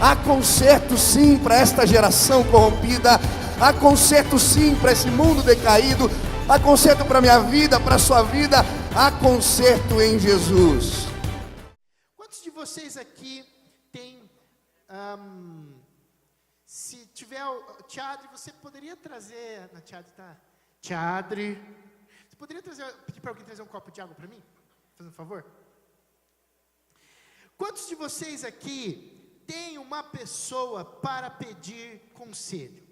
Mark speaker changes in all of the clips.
Speaker 1: Há conserto sim para esta geração corrompida. Há conserto sim para esse mundo decaído. Há conserto para a minha vida, para a sua vida. Há conserto em Jesus.
Speaker 2: Quantos de vocês aqui tem, se tiver o Tiadre, você poderia trazer, na Tiadre tá? Tiadre, você poderia pedir para alguém trazer um copo de água para mim? Fazendo um favor? Quantos de vocês aqui tem uma pessoa para pedir conselho?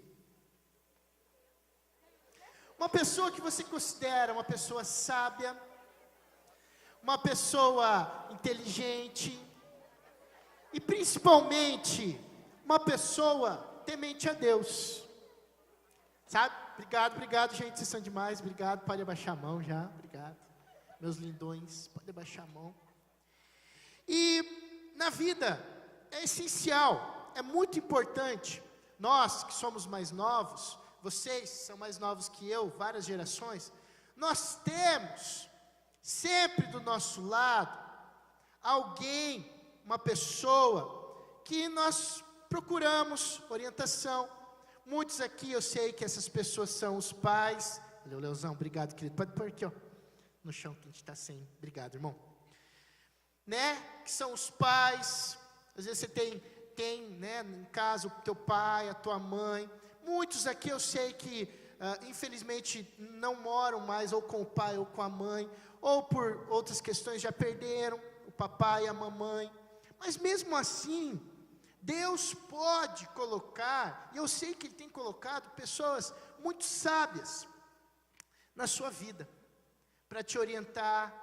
Speaker 2: Uma pessoa que você considera uma pessoa sábia, uma pessoa inteligente e principalmente uma pessoa temente a Deus, sabe? Obrigado gente, vocês são demais, obrigado, pode abaixar a mão já, obrigado, meus lindões, pode abaixar a mão. E na vida é essencial, é muito importante, nós que somos mais novos, vocês são mais novos que eu, várias gerações, nós temos sempre do nosso lado alguém, uma pessoa que nós procuramos orientação. Muitos aqui eu sei que essas pessoas são os pais. Valeu, Leozão, obrigado, querido. Pode pôr aqui, ó, no chão que a gente está sem. Obrigado, irmão. Né? Que são os pais. Às vezes você tem, né, em casa o teu pai, a tua mãe. Muitos aqui eu sei que infelizmente não moram mais ou com o pai ou com a mãe, ou por outras questões já perderam o papai e a mamãe. Mas mesmo assim, Deus pode colocar, e eu sei que Ele tem colocado pessoas muito sábias na sua vida, para te orientar,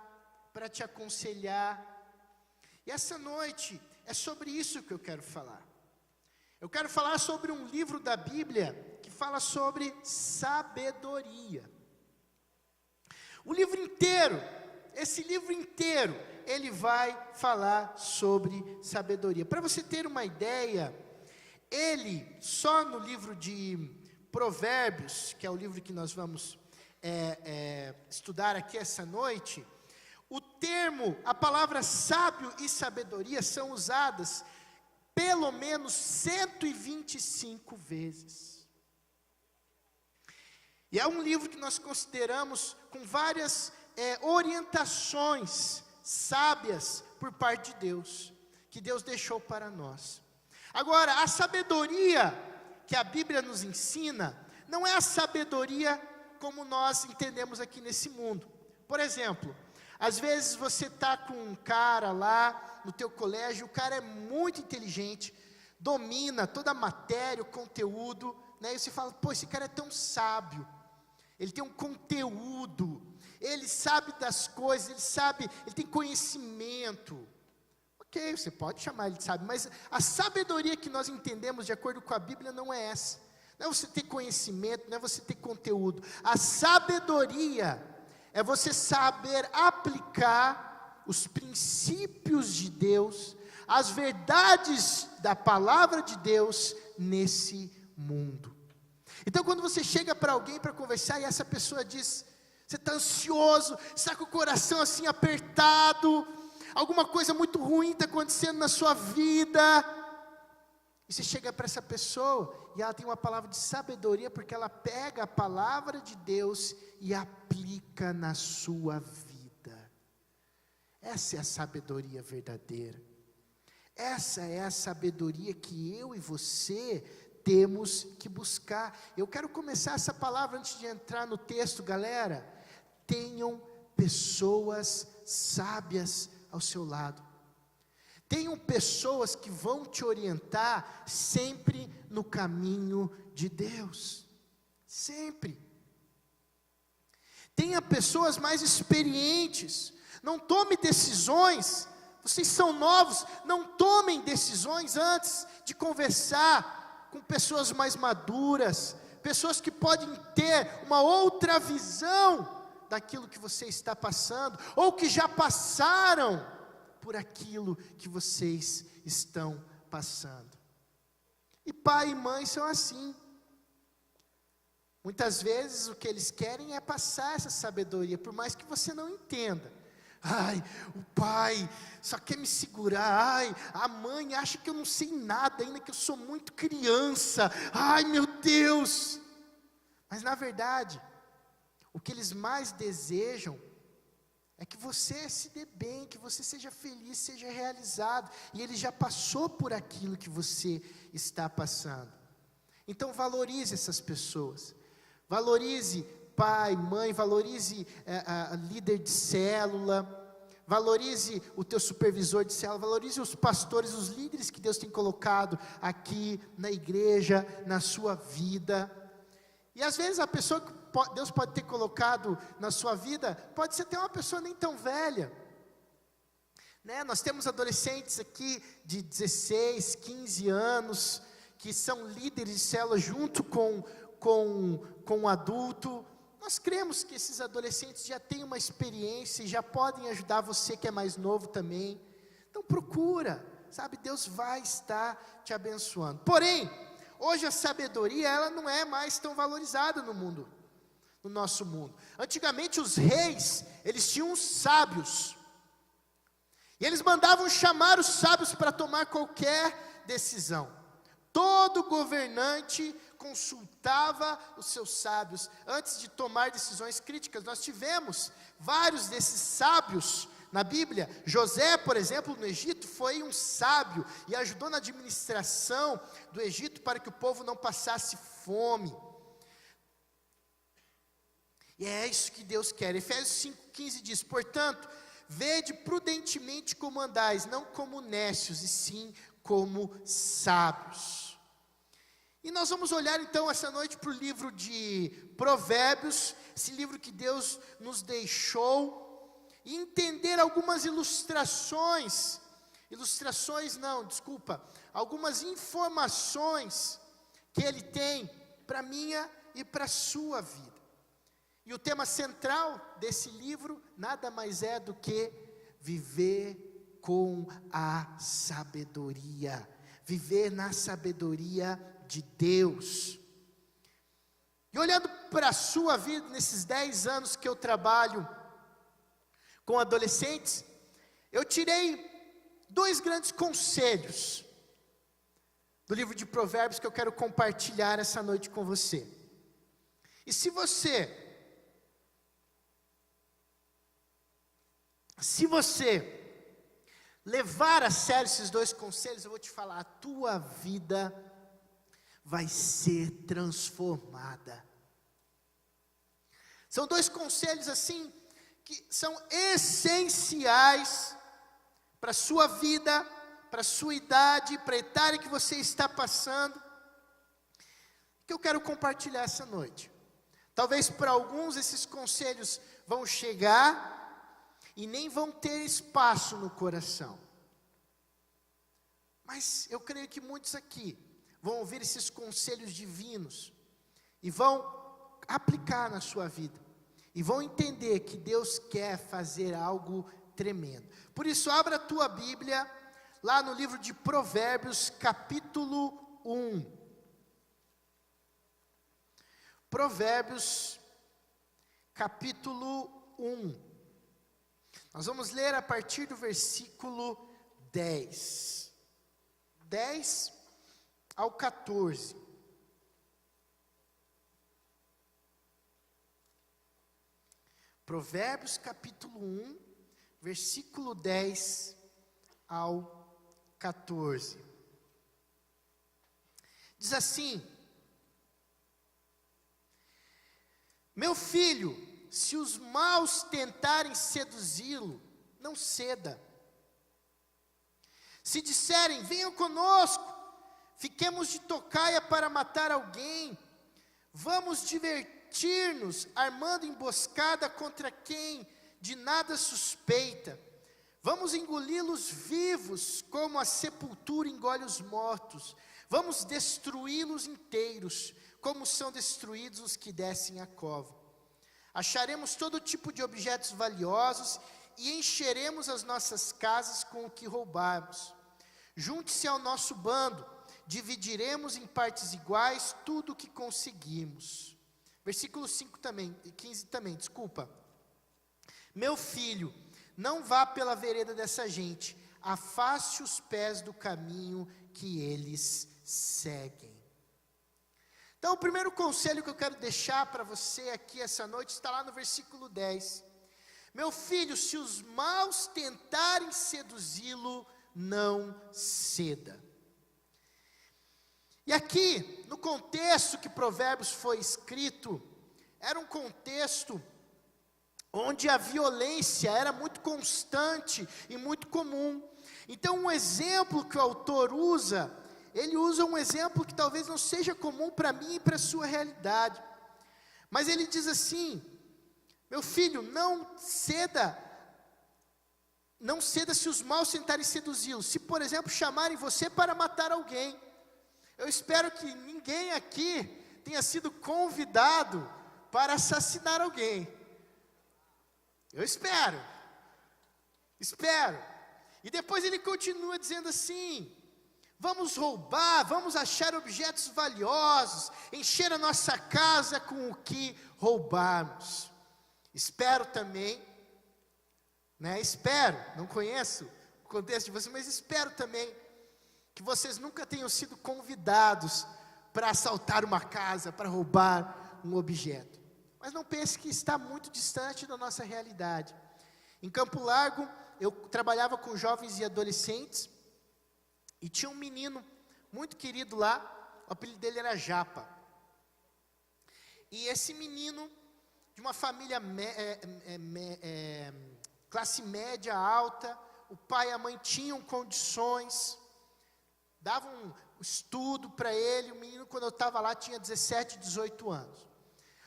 Speaker 2: para te aconselhar. E essa noite é sobre isso que eu quero falar. Eu quero falar sobre um livro da Bíblia que fala sobre sabedoria. O livro inteiro, esse livro inteiro, ele vai falar sobre sabedoria. Para você ter uma ideia, ele, só no livro de Provérbios, que é o livro que nós vamos estudar aqui essa noite, o termo, a palavra sábio e sabedoria são usadas pelo menos 125 vezes. E é um livro que nós consideramos com várias orientações sábias por parte de Deus, que Deus deixou para nós. Agora, a sabedoria que a Bíblia nos ensina, não é a sabedoria como nós entendemos aqui nesse mundo. Por exemplo, às vezes você está com um cara lá no teu colégio, o cara é muito inteligente, domina toda a matéria, o conteúdo, né? E você fala, pô, esse cara é tão sábio, ele tem um conteúdo, ele sabe das coisas, ele tem conhecimento. Ok, você pode chamar ele de sábio, mas a sabedoria que nós entendemos de acordo com a Bíblia não é essa. Não é você ter conhecimento, não é você ter conteúdo. A sabedoria é você saber aplicar os princípios de Deus, as verdades da palavra de Deus nesse mundo. Então quando você chega para alguém para conversar e essa pessoa diz, você está ansioso, está com o coração assim apertado, alguma coisa muito ruim está acontecendo na sua vida, e você chega para essa pessoa, e ela tem uma palavra de sabedoria, porque ela pega a palavra de Deus e aplica na sua vida. Essa é a sabedoria verdadeira. Essa é a sabedoria que eu e você temos que buscar. Eu quero começar essa palavra antes de entrar no texto, galera. Tenham pessoas sábias ao seu lado. Tenham pessoas que vão te orientar sempre no caminho de Deus. Sempre. Tenha pessoas mais experientes. Não tome decisões. Vocês são novos. Não tomem decisões antes de conversar com pessoas mais maduras. Pessoas que podem ter uma outra visão daquilo que você está passando. Ou que já passaram por aquilo que vocês estão passando. E pai e mãe são assim. Muitas vezes o que eles querem é passar essa sabedoria, por mais que você não entenda. Ai, o pai só quer me segurar. Ai, a mãe acha que eu não sei nada ainda, que eu sou muito criança. Ai, meu Deus. Mas na verdade, o que eles mais desejam é que você se dê bem, que você seja feliz, seja realizado. E ele já passou por aquilo que você está passando. Então valorize essas pessoas. Valorize pai, mãe, valorize líder de célula, valorize o teu supervisor de célula, valorize os pastores, os líderes que Deus tem colocado aqui na igreja, na sua vida. E às vezes a pessoa que Deus pode ter colocado na sua vida, pode ser até uma pessoa nem tão velha, né? Nós temos adolescentes aqui de 16, 15 anos, que são líderes de célula junto com um adulto. Nós cremos que esses adolescentes já têm uma experiência e já podem ajudar você que é mais novo também. Então procura, sabe, Deus vai estar te abençoando. Porém, hoje a sabedoria, ela não é mais tão valorizada no mundo, no nosso mundo. Antigamente os reis, eles tinham os sábios, e eles mandavam chamar os sábios para tomar qualquer decisão. Todo governante consultava os seus sábios antes de tomar decisões críticas. Nós tivemos vários desses sábios na Bíblia. José, por exemplo, no Egito, foi um sábio e ajudou na administração do Egito para que o povo não passasse fome. E é isso que Deus quer. Efésios 5,15 diz: portanto, vede prudentemente como andais, não como nécios, e sim como sábios. E nós vamos olhar então essa noite para o livro de Provérbios, esse livro que Deus nos deixou, e entender algumas algumas informações que ele tem para a minha e para a sua vida. E o tema central desse livro nada mais é do que viver com a sabedoria, viver na sabedoria de Deus. E olhando para a sua vida, nesses 10 anos que eu trabalho com adolescentes, eu tirei 2 grandes conselhos do livro de Provérbios que eu quero compartilhar essa noite com você. E se você levar a sério esses 2 conselhos, eu vou te falar, a tua vida vai ser transformada. São 2 conselhos assim, que são essenciais para a sua vida, para a sua idade, para a idade que você está passando, que eu quero compartilhar essa noite. Talvez para alguns esses conselhos vão chegar e nem vão ter espaço no coração. Mas eu creio que muitos aqui vão ouvir esses conselhos divinos e vão aplicar na sua vida. E vão entender que Deus quer fazer algo tremendo. Por isso, abra a tua Bíblia lá no livro de Provérbios, capítulo 1. Provérbios, capítulo 1. Nós vamos ler a partir do versículo 10. 10 ao 14. Provérbios capítulo 1, versículo 10 ao 14. Diz assim: meu filho, se os maus tentarem seduzi-lo, não ceda. Se disserem, venham conosco, fiquemos de tocaia para matar alguém, vamos divertir-nos, armando emboscada contra quem de nada suspeita, vamos engoli-los vivos, como a sepultura engole os mortos, vamos destruí-los inteiros, como são destruídos os que descem a cova. Acharemos todo tipo de objetos valiosos e encheremos as nossas casas com o que roubarmos. Junte-se ao nosso bando, dividiremos em partes iguais tudo o que conseguimos. Versículo 5 também, 15 também, desculpa. Meu filho, Não vá pela vereda dessa gente, afaste os pés do caminho que eles seguem. Então, o primeiro conselho que eu quero deixar para você aqui essa noite está lá no versículo 10. Meu filho, se os maus tentarem seduzi-lo, não ceda. E aqui, no contexto que Provérbios foi escrito, era um contexto onde a violência era muito constante e muito comum. Então, um exemplo que o autor usa, ele usa um exemplo que talvez não seja comum para mim e para a sua realidade. Mas ele diz assim: meu filho, não ceda se os maus tentarem seduzi-lo. Se, por exemplo, chamarem você para matar alguém. Eu espero que ninguém aqui tenha sido convidado para assassinar alguém. Eu espero. E depois ele continua dizendo assim: vamos roubar, vamos achar objetos valiosos, encher a nossa casa com o que roubarmos. Espero também, não conheço o contexto de vocês, mas espero também que vocês nunca tenham sido convidados para assaltar uma casa, para roubar um objeto. Mas não pense que está muito distante da nossa realidade. Em Campo Largo, eu trabalhava com jovens e adolescentes, e tinha um menino muito querido lá, o apelido dele era Japa. E esse menino, de uma família classe média alta, o pai e a mãe tinham condições, davam um estudo para ele. O menino, quando eu estava lá, tinha 17, 18 anos.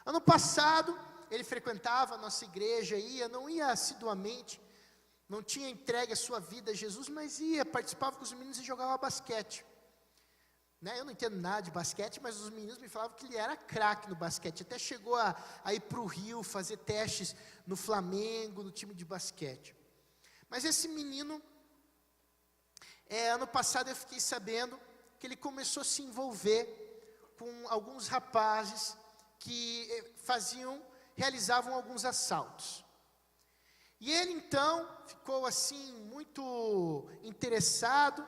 Speaker 2: Ano passado, ele frequentava a nossa igreja, não ia assiduamente, não tinha entregue a sua vida a Jesus, mas participava com os meninos e jogava basquete. Eu não entendo nada de basquete, mas os meninos me falavam que ele era craque no basquete. Até chegou a ir para o Rio, fazer testes no Flamengo, no time de basquete. Mas esse menino, ano passado eu fiquei sabendo que ele começou a se envolver com alguns rapazes que realizavam alguns assaltos. E ele então ficou assim muito interessado,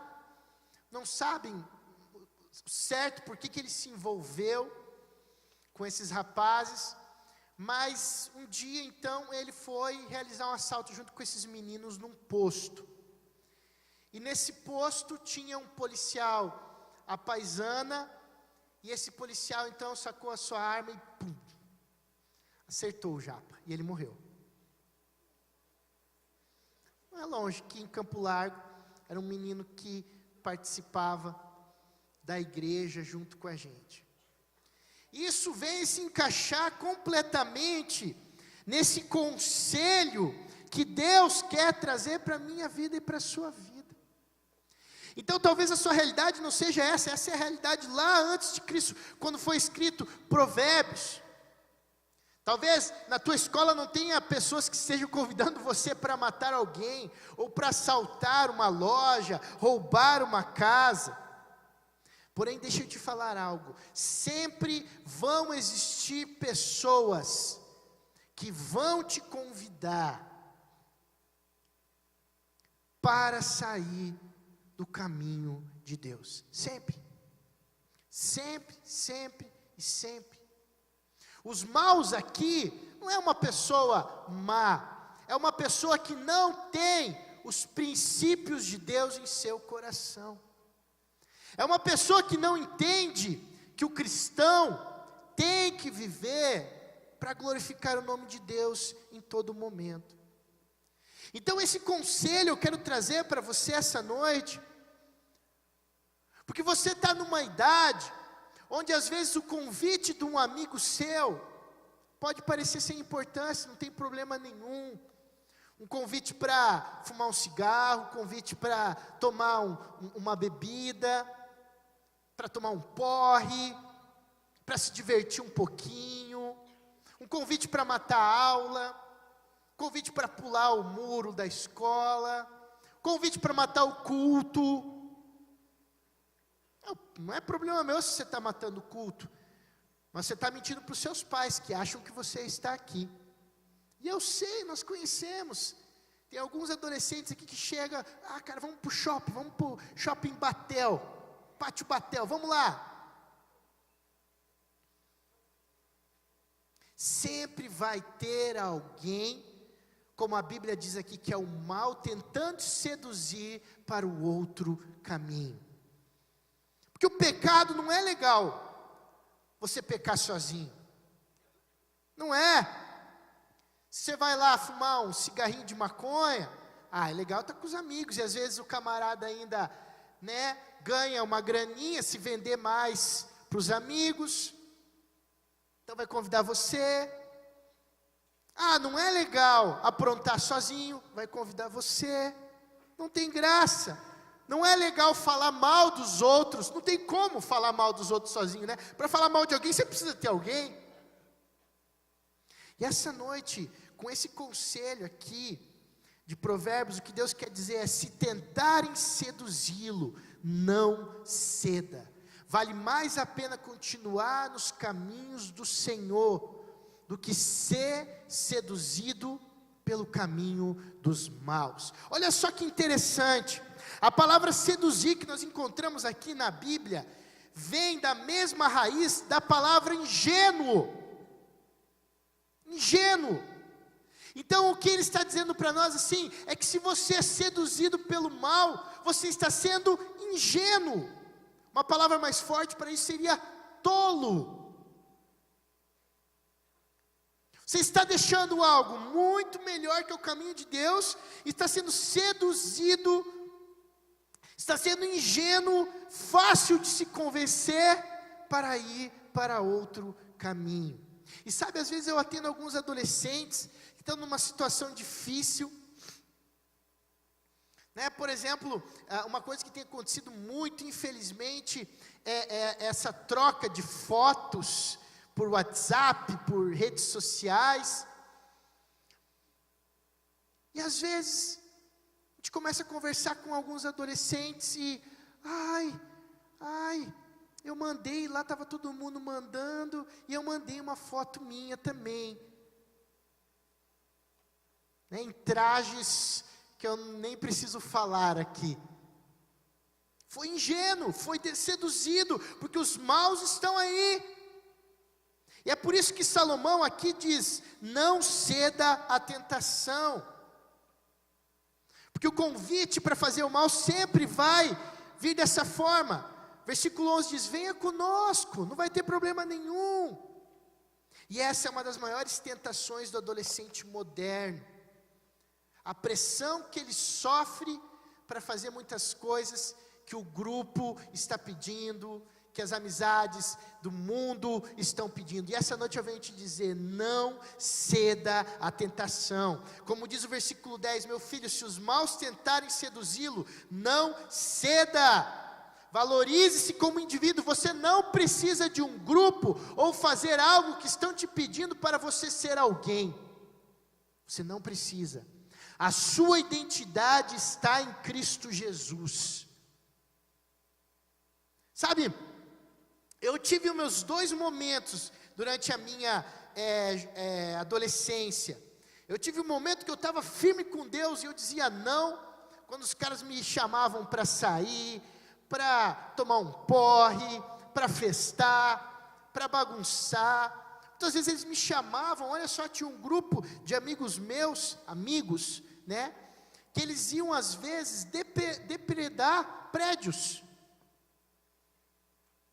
Speaker 2: não sabem certo por que ele se envolveu com esses rapazes, mas um dia então ele foi realizar um assalto junto com esses meninos num posto. E nesse posto tinha um policial à paisana, e esse policial então sacou a sua arma e pum, acertou o Japa, e ele morreu. Não é longe que em Campo Largo era um menino que participava da igreja junto com a gente. Isso vem se encaixar completamente nesse conselho que Deus quer trazer para a minha vida e para a sua vida. Então talvez a sua realidade não seja essa é a realidade lá antes de Cristo, quando foi escrito Provérbios. Talvez na tua escola não tenha pessoas que estejam convidando você para matar alguém, ou para assaltar uma loja, roubar uma casa. Porém, deixa eu te falar algo, sempre vão existir pessoas que vão te convidar para sair do caminho de Deus, sempre, sempre. Os maus aqui, não é uma pessoa má, é uma pessoa que não tem os princípios de Deus em seu coração. É uma pessoa que não entende que o cristão tem que viver para glorificar o nome de Deus em todo momento. Então esse conselho eu quero trazer para você essa noite, porque você está numa idade onde às vezes o convite de um amigo seu pode parecer sem importância, não tem problema nenhum. Um convite para fumar um cigarro, um convite para tomar uma bebida, para tomar um porre, para se divertir um pouquinho, um convite para matar a aula, convite para pular o muro da escola, convite para matar o culto. Não é problema meu se você está matando o culto, mas você está mentindo para os seus pais que acham que você está aqui. E eu sei, nós conhecemos Tem alguns adolescentes aqui que chegam, cara, vamos pro shopping Batel, Pátio Batel, vamos lá. Sempre vai ter alguém, como a Bíblia diz aqui, que é o mal, tentando seduzir para o outro caminho. Porque o pecado não é legal, você pecar sozinho. Não é. Você vai lá fumar um cigarrinho de maconha, é legal estar com os amigos, e às vezes o camarada ainda, ganha uma graninha, se vender mais para os amigos, então vai convidar você. Não é legal aprontar sozinho, vai convidar você, não tem graça. Não é legal falar mal dos outros, não tem como falar mal dos outros sozinho, né? Para falar mal de alguém, você precisa ter alguém. E essa noite, com esse conselho aqui, de Provérbios, o que Deus quer dizer é: se tentarem seduzi-lo, não ceda. Vale mais a pena continuar nos caminhos do Senhor, do que ser seduzido pelo caminho dos maus. Olha só que interessante, a palavra seduzir que nós encontramos aqui na Bíblia, vem da mesma raiz da palavra ingênuo. Ingênuo. Então o que ele está dizendo para nós assim, é que se você é seduzido pelo mal, você está sendo ingênuo. Uma palavra mais forte para isso seria tolo. Você está deixando algo muito melhor que o caminho de Deus, e está sendo seduzido, está sendo ingênuo, fácil de se convencer para ir para outro caminho. E sabe, às vezes eu atendo alguns adolescentes que estão numa situação difícil, por exemplo, uma coisa que tem acontecido muito, infelizmente, é essa troca de fotos por WhatsApp, por redes sociais. E às vezes a gente começa a conversar com alguns adolescentes e eu mandei, lá estava todo mundo mandando, e eu mandei uma foto minha também, em trajes que eu nem preciso falar aqui. Foi ingênuo, foi seduzido, porque os maus estão aí. E é por isso que Salomão aqui diz: não ceda à tentação, porque o convite para fazer o mal sempre vai vir dessa forma. Versículo 11 diz: venha conosco, não vai ter problema nenhum. E essa é uma das maiores tentações do adolescente moderno, a pressão que ele sofre para fazer muitas coisas que o grupo está pedindo, que as amizades do mundo estão pedindo. E essa noite eu venho te dizer: não ceda à tentação. Como diz o versículo 10, meu filho, se os maus tentarem seduzi-lo, não ceda. Valorize-se como indivíduo. Você não precisa de um grupo ou fazer algo que estão te pedindo para você ser alguém. Você não precisa. A sua identidade está em Cristo Jesus. Sabe, eu tive os meus 2 momentos durante a minha adolescência. Eu tive um momento que eu estava firme com Deus e eu dizia não, quando os caras me chamavam para sair, para tomar um porre, para festar, para bagunçar. Muitas vezes eles me chamavam, olha só, tinha um grupo de amigos meus, que eles iam às vezes depredar prédios.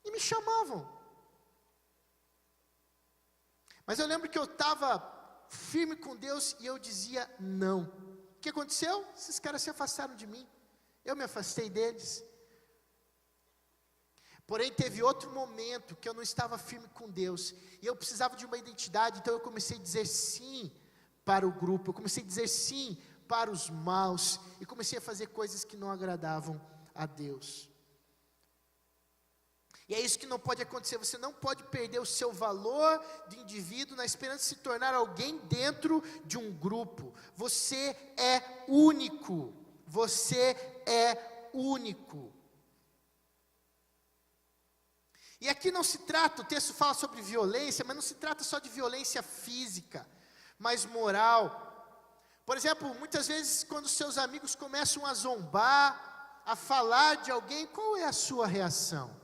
Speaker 2: E me chamavam. Mas eu lembro que eu estava firme com Deus e eu dizia não. O que aconteceu? Esses caras se afastaram de mim. Eu me afastei deles. Porém, teve outro momento que eu não estava firme com Deus, e eu precisava de uma identidade, então eu comecei a dizer sim para o grupo, eu comecei a dizer sim para os maus, e comecei a fazer coisas que não agradavam a Deus. E é isso que não pode acontecer. Você não pode perder o seu valor de indivíduo na esperança de se tornar alguém dentro de um grupo. Você é único, você é único. E aqui não se trata, o texto fala sobre violência, mas não se trata só de violência física, mas moral. Por exemplo, muitas vezes quando seus amigos começam a zombar, a falar de alguém, qual é a sua reação?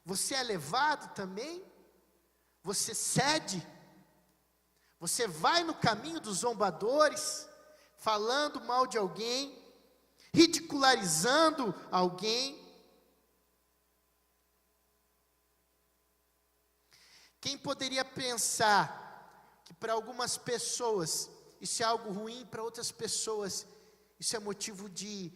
Speaker 2: Você é levado também? Você cede? Você vai no caminho dos zombadores, falando mal de alguém, ridicularizando alguém? Quem poderia pensar que para algumas pessoas isso é algo ruim, para outras pessoas isso é motivo de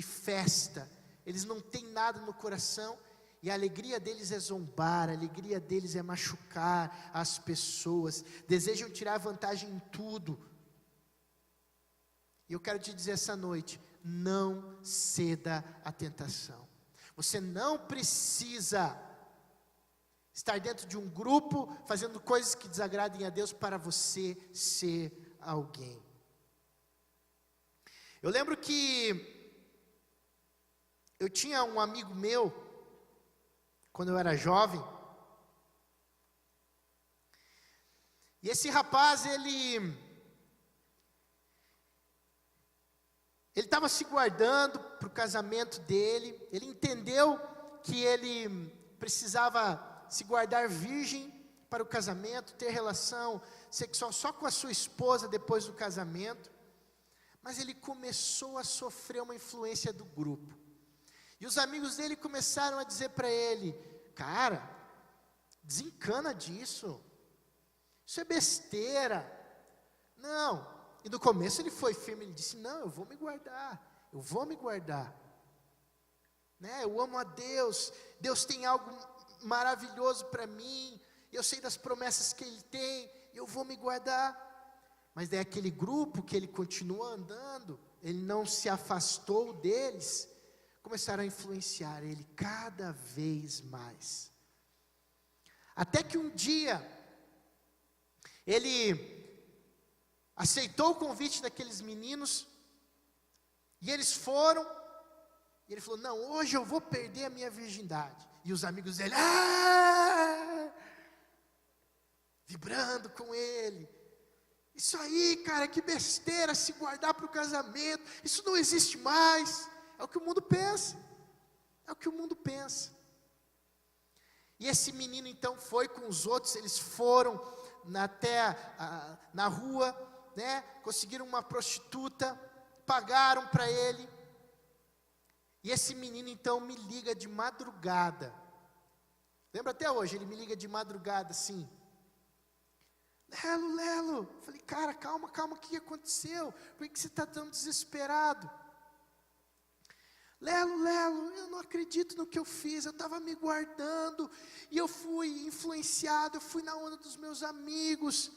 Speaker 2: festa? Eles não têm nada no coração e a alegria deles é zombar, a alegria deles é machucar as pessoas, desejam tirar vantagem em tudo. E eu quero te dizer essa noite, não ceda à tentação. Você não precisa estar dentro de um grupo, fazendo coisas que desagradem a Deus para você ser alguém. Eu lembro que eu tinha um amigo meu, quando eu era jovem, e esse rapaz, ele estava se guardando para o casamento dele, ele entendeu que ele precisava se guardar virgem para o casamento, ter relação sexual só com a sua esposa depois do casamento, mas ele começou a sofrer uma influência do grupo, e os amigos dele começaram a dizer para ele: cara, desencana disso, isso é besteira, não. E no começo ele foi firme, ele disse: não, eu vou me guardar, né? Eu amo a Deus, Deus tem algo maravilhoso para mim, eu sei das promessas que Ele tem, eu vou me guardar. Mas daí aquele grupo que ele continua andando, ele não se afastou deles, começaram a influenciar ele cada vez mais, até que um dia, ele aceitou o convite daqueles meninos, e eles foram, e ele falou: não, hoje eu vou perder a minha virgindade. E os amigos dele, vibrando com ele: isso aí, cara, que besteira, se guardar para o casamento, isso não existe mais. É o que o mundo pensa, E esse menino então foi com os outros, eles foram até na rua, né, conseguiram uma prostituta, pagaram para ele, e esse menino então me liga de madrugada, lembra até hoje, ele me liga de madrugada assim: Lelo, eu falei: cara, calma, o que aconteceu? Por que você está tão desesperado? Lelo, eu não acredito no que eu fiz, eu estava me guardando, e eu fui influenciado, eu fui na onda dos meus amigos,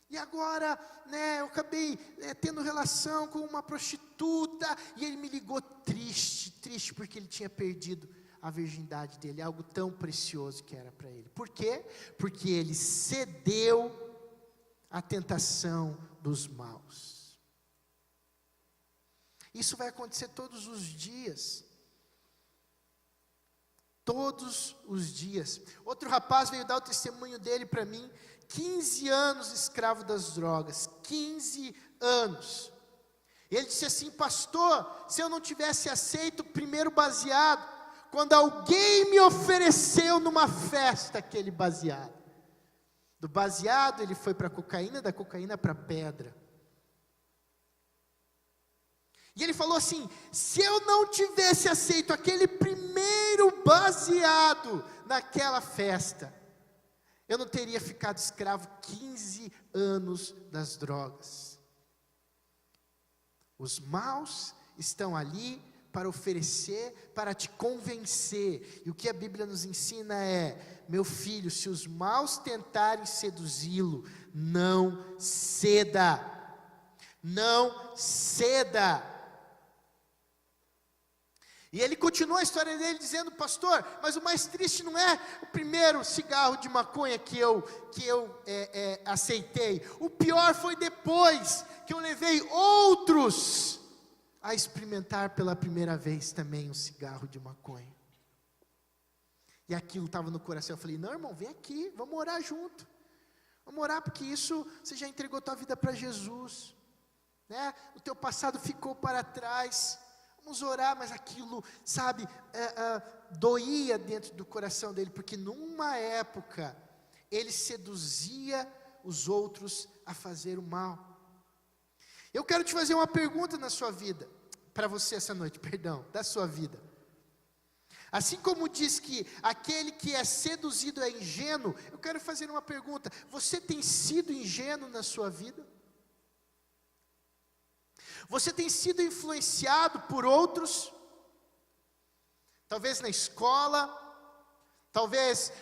Speaker 2: e agora, né, eu acabei tendo relação com uma prostituta, e ele me ligou triste, porque ele tinha perdido a virgindade dele, algo tão precioso que era para ele. Por quê? Porque ele cedeu à tentação dos maus. Isso vai acontecer todos os dias. Todos os dias. Outro rapaz veio dar o testemunho dele para mim, 15 anos escravo das drogas, 15 anos. Ele disse assim: pastor, se eu não tivesse aceito o primeiro baseado, quando alguém me ofereceu numa festa aquele baseado, do baseado ele foi para a cocaína, da cocaína para a pedra. E ele falou assim: se eu não tivesse aceito aquele primeiro baseado naquela festa, eu não teria ficado escravo 15 anos das drogas. Os maus estão ali para oferecer, para te convencer. E o que a Bíblia nos ensina é: meu filho, se os maus tentarem seduzi-lo, não ceda. Não ceda. E ele continua a história dele dizendo: pastor, mas o mais triste não é o primeiro cigarro de maconha que eu aceitei. O pior foi depois que eu levei outros a experimentar pela primeira vez também um cigarro de maconha. E aquilo estava no coração. Eu falei: não, irmão, vem aqui, vamos orar junto. Vamos orar porque isso, você já entregou tua vida para Jesus, né? O teu passado ficou para trás. Vamos orar, mas aquilo, sabe, doía dentro do coração dele, porque numa época, ele seduzia os outros a fazer o mal. Eu quero te fazer uma pergunta na sua vida, para você essa noite, da sua vida. Assim como diz que aquele que é seduzido é ingênuo, eu quero fazer uma pergunta: você tem sido ingênuo na sua vida? Você tem sido influenciado por outros? Talvez na escola, talvez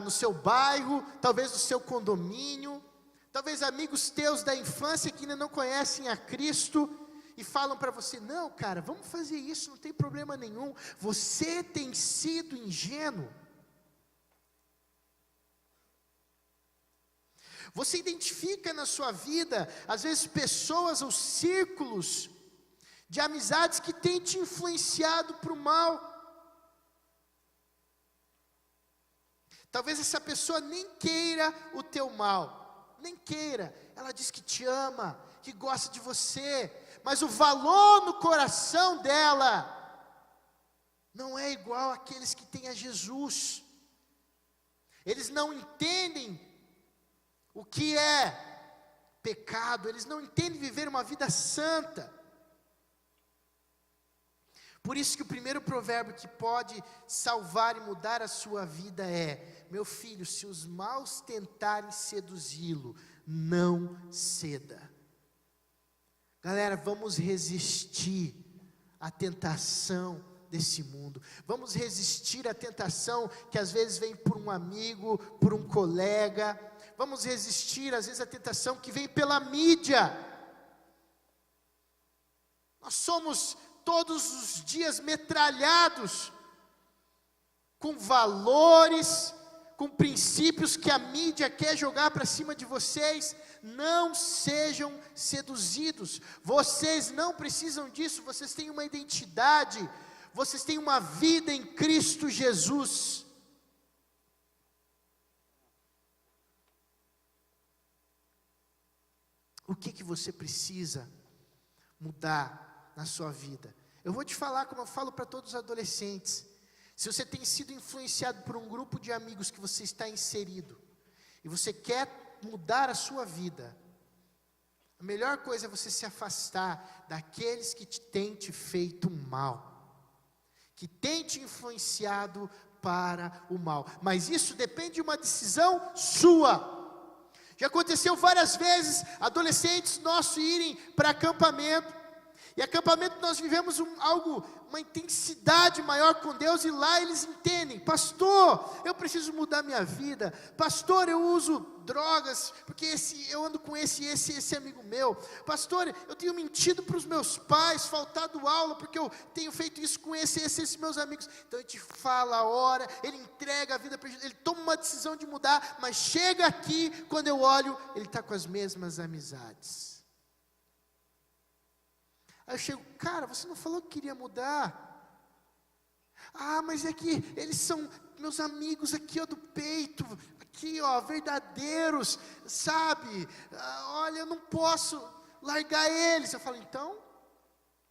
Speaker 2: no seu bairro, talvez no seu condomínio, talvez amigos teus da infância que ainda não conhecem a Cristo e falam para você: não, cara, vamos fazer isso, não tem problema nenhum. Você tem sido ingênuo. Você identifica na sua vida, às vezes, pessoas ou círculos de amizades que têm te influenciado para o mal. Talvez essa pessoa nem queira o teu mal, nem queira. Ela diz que te ama, que gosta de você, mas o valor no coração dela não é igual àqueles que têm a Jesus. Eles não entendem o que é pecado, eles não entendem viver uma vida santa. Por isso que o primeiro provérbio que pode salvar e mudar a sua vida é: meu filho, se os maus tentarem seduzi-lo, não ceda. Galera, vamos resistir à tentação desse mundo. Vamos resistir à tentação que às vezes vem por um amigo, por um colega. Vamos resistir às vezes à tentação que vem pela mídia. Nós somos todos os dias metralhados com valores, com princípios que a mídia quer jogar para cima de vocês. Não sejam seduzidos. Vocês não precisam disso. Vocês têm uma identidade, vocês têm uma vida em Cristo Jesus. O que você precisa mudar na sua vida? Eu vou te falar como eu falo para todos os adolescentes. Se você tem sido influenciado por um grupo de amigos que você está inserido, e você quer mudar a sua vida, a melhor coisa é você se afastar daqueles que têm te feito mal, que têm te influenciado para o mal. Mas isso depende de uma decisão sua. Já aconteceu várias vezes, adolescentes nossos irem para acampamento, e acampamento nós vivemos uma intensidade maior com Deus, e lá eles entendem: pastor, eu preciso mudar minha vida, pastor, eu uso drogas, porque eu ando com esse amigo meu, pastor, eu tenho mentido para os meus pais, faltado aula, porque eu tenho feito isso com esses meus amigos. Então ele te fala a hora, ele entrega a vida para Jesus, ele toma uma decisão de mudar, mas chega aqui, quando eu olho, ele está com as mesmas amizades. Aí eu chego: cara, você não falou que queria mudar? Ah, mas é que eles são meus amigos aqui, ó, do peito, aqui, ó, verdadeiros, sabe? Olha, eu não posso largar eles. Eu falo: então,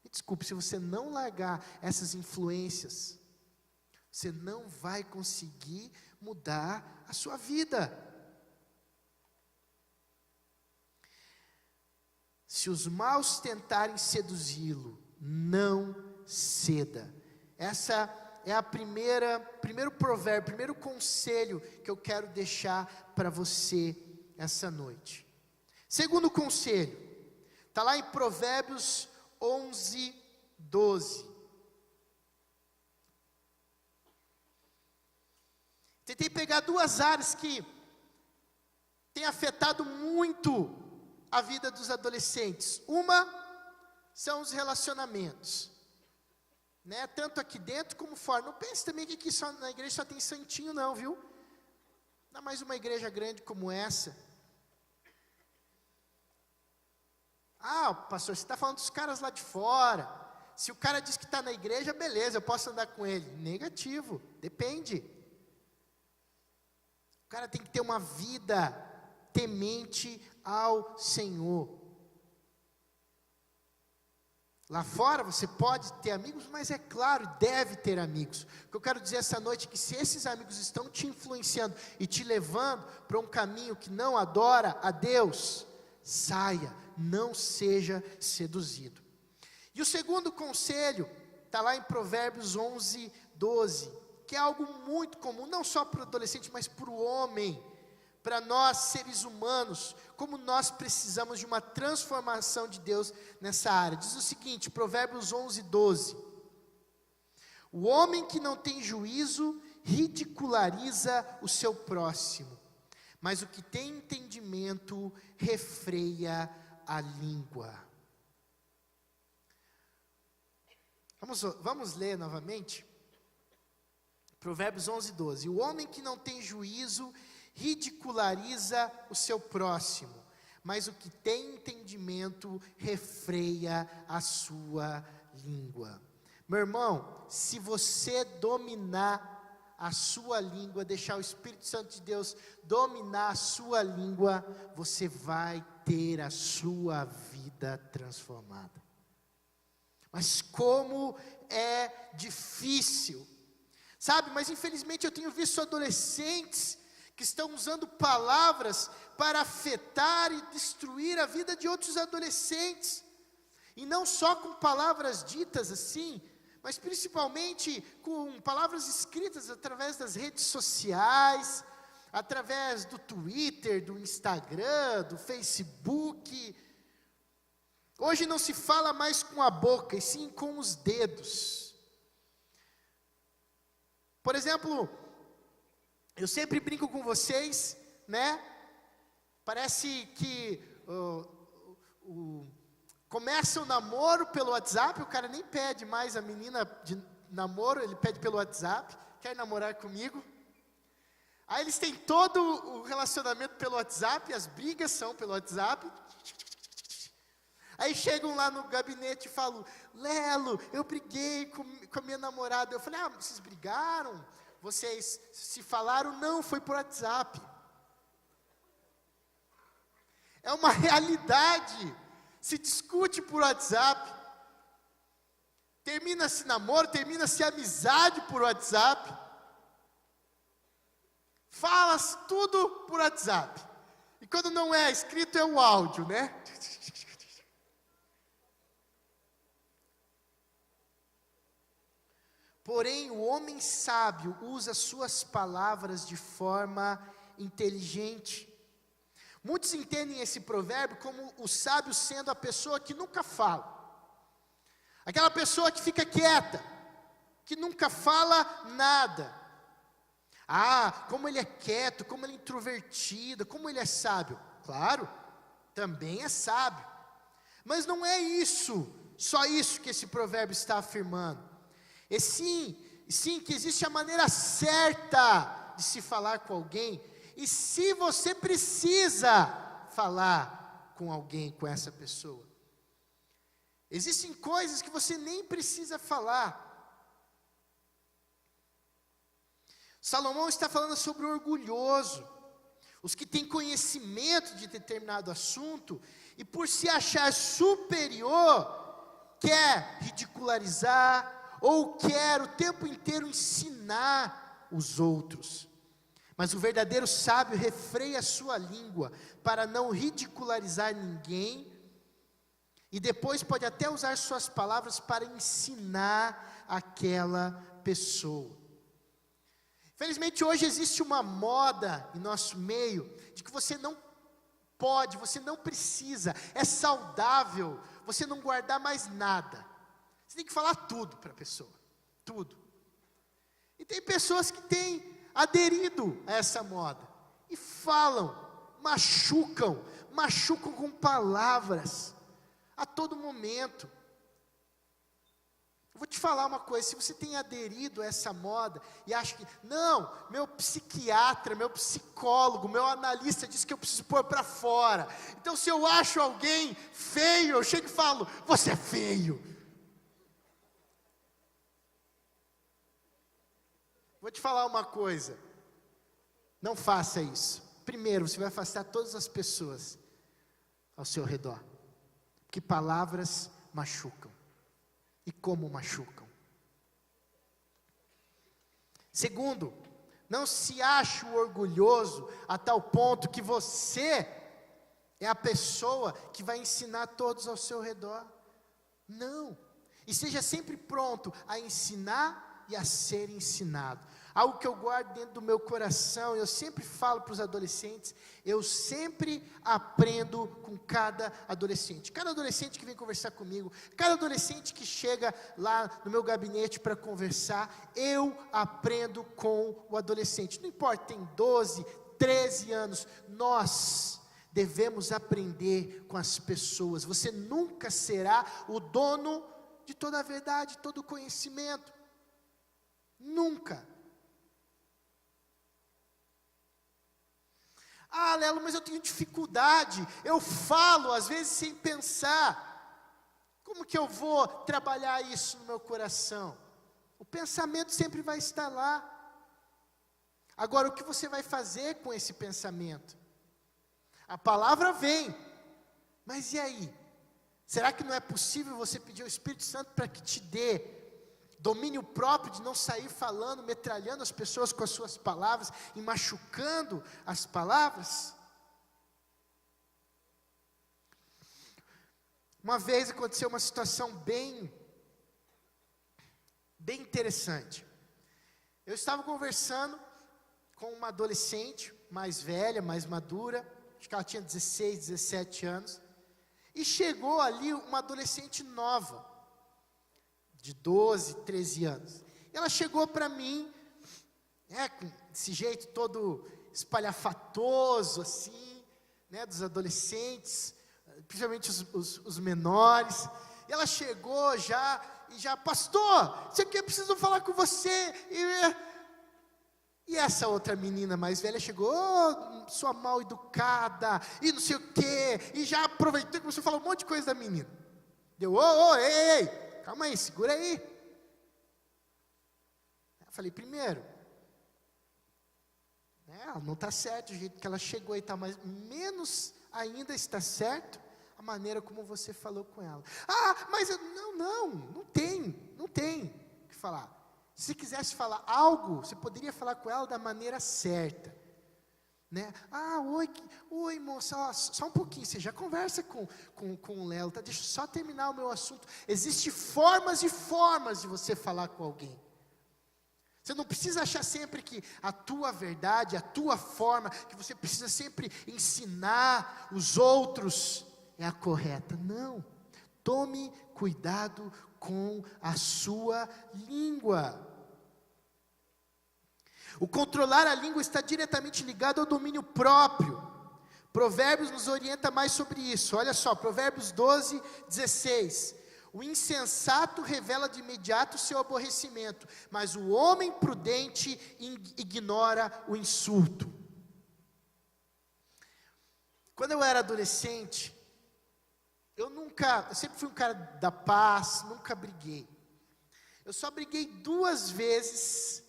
Speaker 2: me desculpe, se você não largar essas influências, você não vai conseguir mudar a sua vida. Se os maus tentarem seduzi-lo, não ceda. Essa é a primeiro provérbio, primeiro conselho que eu quero deixar para você essa noite. Segundo conselho, está lá em Provérbios 11, 12. Tentei pegar duas áreas que têm afetado muito a vida dos adolescentes. Uma são os relacionamentos, né? Tanto aqui dentro como fora. Não pense também que aqui só, na igreja só tem santinho não, viu? Ainda mais uma igreja grande como essa. Ah, pastor, você está falando dos caras lá de fora. Se o cara diz que está na igreja, beleza, eu posso andar com ele. Negativo, depende. O cara tem que ter uma vida temente ao Senhor. Lá fora você pode ter amigos, mas é claro, deve ter amigos. O que eu quero dizer essa noite é que se esses amigos estão te influenciando e te levando para um caminho que não adora a Deus, saia, não seja seduzido. E o segundo conselho está lá em Provérbios 11, 12, que é algo muito comum, não só para o adolescente, mas para o homem, para nós seres humanos, como nós precisamos de uma transformação de Deus nessa área. Diz o seguinte, Provérbios 11, 12: o homem que não tem juízo ridiculariza o seu próximo, mas o que tem entendimento refreia a língua. Vamos ler novamente? Provérbios 11, 12. O homem que não tem juízo ridiculariza o seu próximo, mas o que tem entendimento refreia a sua língua. Meu irmão, se você dominar a sua língua, deixar o Espírito Santo de Deus dominar a sua língua, você vai ter a sua vida transformada. Mas como é difícil, sabe? Mas infelizmente eu tenho visto adolescentes que estão usando palavras para afetar e destruir a vida de outros adolescentes, e não só com palavras ditas assim, mas principalmente com palavras escritas através das redes sociais, através do Twitter, do Instagram, do Facebook. Hoje não se fala mais com a boca, e sim com os dedos. Por exemplo, eu sempre brinco com vocês, né? Parece que começa o namoro pelo WhatsApp, o cara nem pede mais a menina de namoro, ele pede pelo WhatsApp, quer namorar comigo. Aí eles têm todo o relacionamento pelo WhatsApp, as brigas são pelo WhatsApp. Aí chegam lá no gabinete e falam: Lelo, eu briguei com a minha namorada. Eu falei: vocês brigaram? Vocês se falaram? Não, foi por WhatsApp. É uma realidade. Se discute por WhatsApp. Termina-se namoro, termina-se amizade por WhatsApp. Fala-se tudo por WhatsApp. E quando não é escrito, é o áudio, né? Porém, o homem sábio usa suas palavras de forma inteligente. Muitos entendem esse provérbio como o sábio sendo a pessoa que nunca fala. Aquela pessoa que fica quieta, que nunca fala nada. Como ele é quieto, como ele é introvertido, como ele é sábio. Claro, também é sábio. Mas não é isso, só isso que esse provérbio está afirmando. E sim, que existe a maneira certa de se falar com alguém. E se você precisa falar com alguém, com essa pessoa, existem coisas que você nem precisa falar. Salomão está falando sobre o orgulhoso, os que têm conhecimento de determinado assunto, e por se achar superior, quer ridicularizar, ou quer o tempo inteiro ensinar os outros. Mas o verdadeiro sábio refreia a sua língua para não ridicularizar ninguém, e depois pode até usar suas palavras para ensinar aquela pessoa. Infelizmente hoje existe uma moda em nosso meio, de que você não pode, você não precisa, é saudável você não guardar mais nada. Você tem que falar tudo para a pessoa, tudo. E tem pessoas que têm aderido a essa moda, e falam, machucam com palavras, a todo momento. Eu vou te falar uma coisa: se você tem aderido a essa moda, e acha que, não, meu psiquiatra, meu psicólogo, meu analista disse que eu preciso pôr para fora, então se eu acho alguém feio, eu chego e falo, você é feio. Vou te falar uma coisa: não faça isso. Primeiro, você vai afastar todas as pessoas ao seu redor, porque palavras machucam, e como machucam. Segundo, não se ache orgulhoso a tal ponto que você é a pessoa que vai ensinar todos ao seu redor. Não, e seja sempre pronto a ensinar e a ser ensinado. Algo que eu guardo dentro do meu coração, eu sempre falo para os adolescentes, eu sempre aprendo com cada adolescente. Cada adolescente que vem conversar comigo, cada adolescente que chega lá no meu gabinete para conversar, eu aprendo com o adolescente. Não importa, tem 12, 13 anos, nós devemos aprender com as pessoas. Você nunca será o dono de toda a verdade, todo o conhecimento. Nunca. Ah, Lelo, mas eu tenho dificuldade, eu falo às vezes sem pensar. Como que eu vou trabalhar isso no meu coração? O pensamento sempre vai estar lá. Agora, o que você vai fazer com esse pensamento? A palavra vem, mas e aí? Será que não é possível você pedir ao Espírito Santo para que te dê domínio próprio de não sair falando, metralhando as pessoas com as suas palavras e machucando as palavras? Uma vez aconteceu uma situação bem interessante. Eu estava conversando com uma adolescente mais velha, mais madura, acho que ela tinha 16, 17 anos, e chegou ali uma adolescente nova, de 12, 13 anos. Ela chegou para mim, com esse jeito todo espalhafatoso, assim, dos adolescentes, principalmente os menores. E ela chegou pastor, isso aqui eu preciso falar com você. E essa outra menina mais velha chegou, sua mal educada, e não sei o quê, e já aproveitou e começou a falar um monte de coisa da menina. Deu, ei, calma aí, segura aí. Eu falei, primeiro, não está certo o jeito que ela chegou e tal, mas menos ainda está certo a maneira como você falou com ela. Ah, mas não tem o que falar. Se você quisesse falar algo, você poderia falar com ela da maneira certa. Ah, oi moça, só um pouquinho, você já conversa com o Lelo, tá? Deixa eu só terminar o meu assunto. Existem formas e formas de você falar com alguém. Você não precisa achar sempre que a tua verdade, a tua forma, que você precisa sempre ensinar os outros, é a correta. Não, tome cuidado com a sua língua. O controlar a língua está diretamente ligado ao domínio próprio. Provérbios nos orienta mais sobre isso. Olha só, Provérbios 12, 16. O insensato revela de imediato o seu aborrecimento, mas o homem prudente ignora o insulto. Quando eu era adolescente, eu sempre fui um cara da paz, nunca briguei. Eu só briguei 2 vezes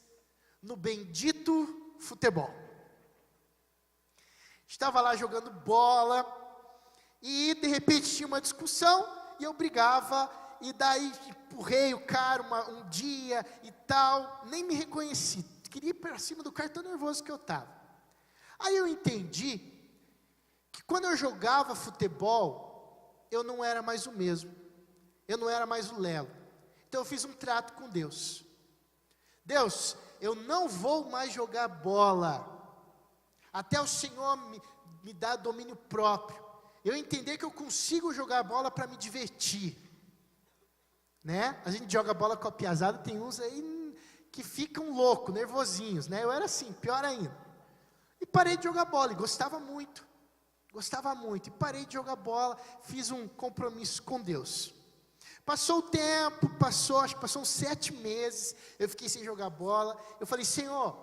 Speaker 2: no bendito futebol. Estava lá jogando bola, e de repente tinha uma discussão, e eu brigava, e daí empurrei o cara um dia e tal, nem me reconheci, queria ir para cima do cara, tão nervoso que eu estava. Aí eu entendi, que quando eu jogava futebol, eu não era mais o mesmo, eu não era mais o Lelo. Então eu fiz um trato com Deus. Deus, eu não vou mais jogar bola, até o Senhor me dar domínio próprio, eu entender que eu consigo jogar bola para me divertir, a gente joga bola com a piazada, tem uns aí que ficam loucos, nervosinhos, eu era assim, pior ainda, e parei de jogar bola, e gostava muito, e parei de jogar bola, fiz um compromisso com Deus. Passou o tempo, acho que passou uns 7 meses, eu fiquei sem jogar bola. Eu falei, Senhor,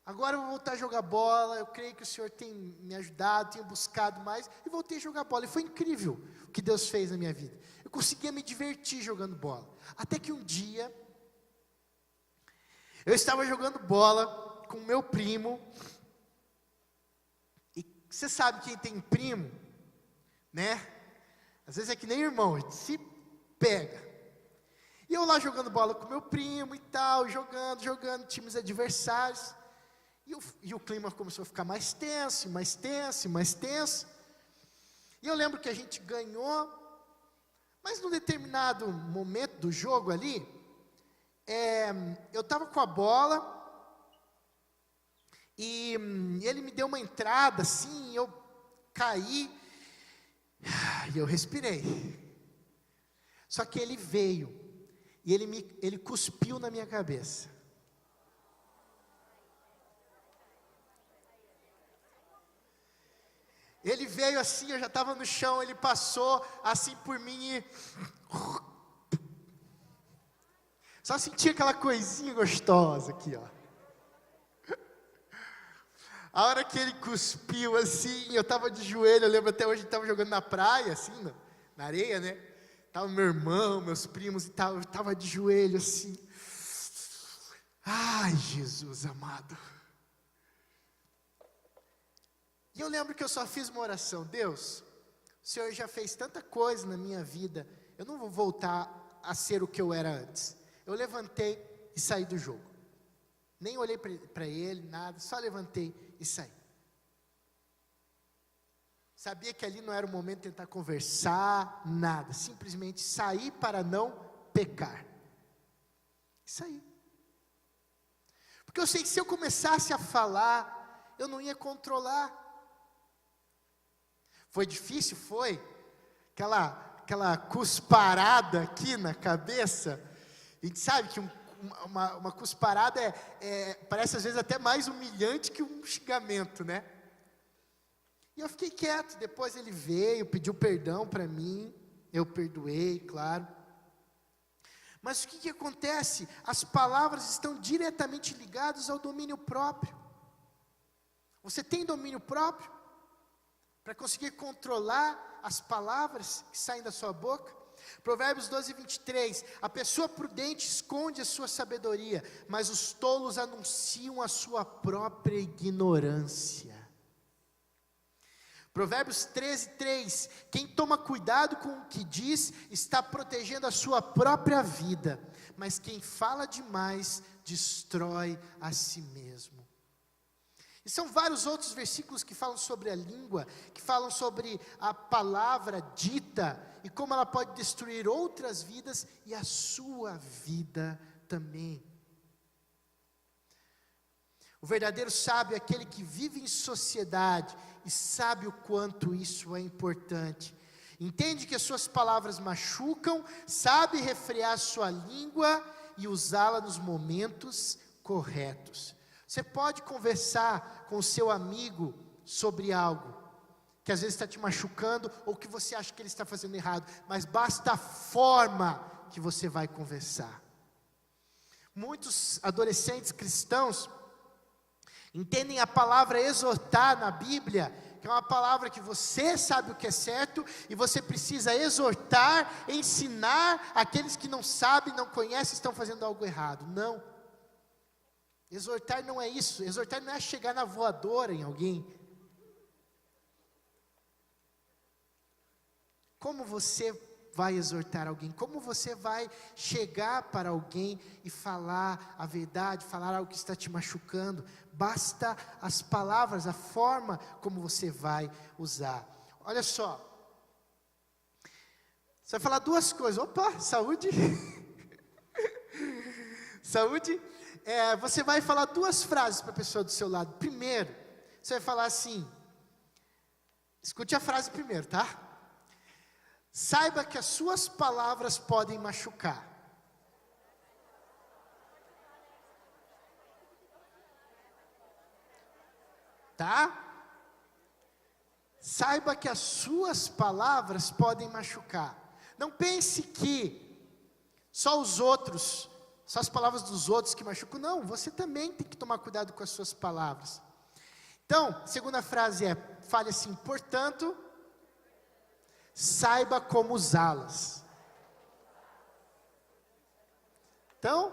Speaker 2: agora eu vou voltar a jogar bola, eu creio que o Senhor tem me ajudado, tem buscado mais, e voltei a jogar bola. E foi incrível o que Deus fez na minha vida. Eu conseguia me divertir jogando bola. Até que um dia, eu estava jogando bola com o meu primo, Você sabe quem tem primo, né? Às vezes é que nem irmão, a gente se pega. E eu lá jogando bola com meu primo e tal, jogando, times adversários. E o clima começou a ficar mais tenso, mais tenso, mais tenso. E eu lembro que a gente ganhou, mas num determinado momento do jogo ali, eu estava com a bola, e ele me deu uma entrada assim, eu caí, e eu respirei. Só que ele veio, e ele cuspiu na minha cabeça. Ele veio assim, eu já estava no chão, ele passou assim por mim e... Só senti aquela coisinha gostosa aqui, ó. A hora que ele cuspiu assim, eu estava de joelho, eu lembro até hoje, estava jogando na praia, assim, na areia, né? Tava meu irmão, meus primos e tal, eu estava de joelho assim. Ai, Jesus amado. E eu lembro que eu só fiz uma oração: Deus, o Senhor já fez tanta coisa na minha vida, eu não vou voltar a ser o que eu era antes. Eu levantei e saí do jogo. Nem olhei para ele, nada, só levantei e saí. Sabia que ali não era o momento de tentar conversar, nada. Simplesmente saí para não pecar. E saí. Porque eu sei que se eu começasse a falar, eu não ia controlar. Foi difícil? Foi. Aquela cusparada aqui na cabeça. A gente sabe que uma cusparada parece às vezes até mais humilhante que um xingamento, né? E eu fiquei quieto. Depois ele veio, pediu perdão para mim. Eu perdoei, claro. Mas o que acontece? As palavras estão diretamente ligadas ao domínio próprio. Você tem domínio próprio? Para conseguir controlar as palavras que saem da sua boca? Provérbios 12, 23, a pessoa prudente esconde a sua sabedoria, mas os tolos anunciam a sua própria ignorância. Provérbios 13, 3, quem toma cuidado com o que diz, está protegendo a sua própria vida, mas quem fala demais, destrói a si mesmo. E são vários outros versículos que falam sobre a língua, que falam sobre a palavra dita, e como ela pode destruir outras vidas, e a sua vida também. O verdadeiro sábio é aquele que vive em sociedade, e sabe o quanto isso é importante. Entende que as suas palavras machucam, sabe refrear sua língua, e usá-la nos momentos corretos. Você pode conversar com o seu amigo sobre algo que às vezes está te machucando, ou que você acha que ele está fazendo errado, mas basta a forma que você vai conversar. Muitos adolescentes cristãos entendem a palavra exortar na Bíblia, que é uma palavra que você sabe o que é certo, e você precisa exortar, ensinar aqueles que não sabem, não conhecem, estão fazendo algo errado. Não. Exortar não é isso. Exortar não é chegar na voadora em alguém. Como você vai exortar alguém? Como você vai chegar para alguém e falar a verdade, falar algo que está te machucando? Basta as palavras, a forma como você vai usar. Olha só. Você vai falar duas coisas. Opa, saúde. Saúde. Você vai falar duas frases para a pessoa do seu lado. Primeiro, você vai falar assim. Escute a frase primeiro, tá? Saiba que as suas palavras podem machucar. Tá? Saiba que as suas palavras podem machucar. Não pense que só os outros, só as palavras dos outros que machucam. Não, você também tem que tomar cuidado com as suas palavras. Então, a segunda frase fale assim: portanto, saiba como usá-las. Então,